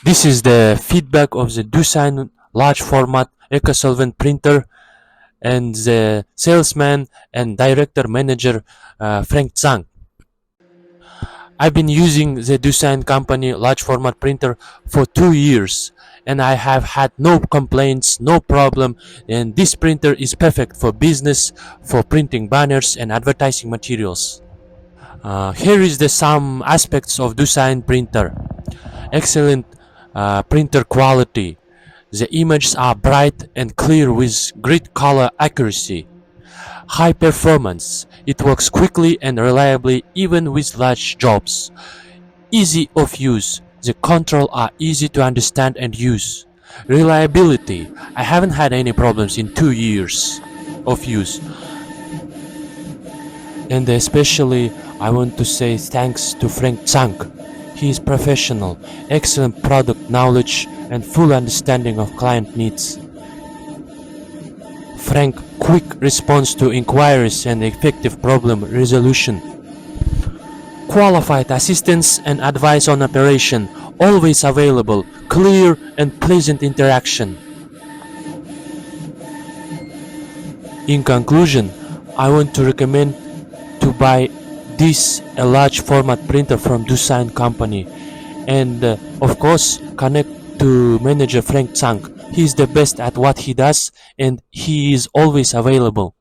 This is the feedback of the dusайн large format Solvent Printer and the salesman and director manager Frank Zhang. I've been using the dusайн company large format printer for 2 years and I have had no complaints, no problem, and this printer is perfect for business, for printing banners and advertising materials. Here is some aspects of dusайн printer. Excellent printer quality. The images are bright and clear with great color accuracy. High performance. It works quickly and reliably even with large jobs. Easy of use. The controls are easy to understand and use. Reliability. I haven't had any problems in 2 years of use. And especially I want to say thanks to Frank Zhang. He is professional, excellent product knowledge and full understanding of client needs. Frank, quick response to inquiries and effective problem resolution. Qualified assistance and advice on operation, always available, clear and pleasant interaction. In conclusion, I want to recommend to buy this a large format printer from dusайн company, and of course connect to manager Frank Zhang. He is the best at what he does and he is always available.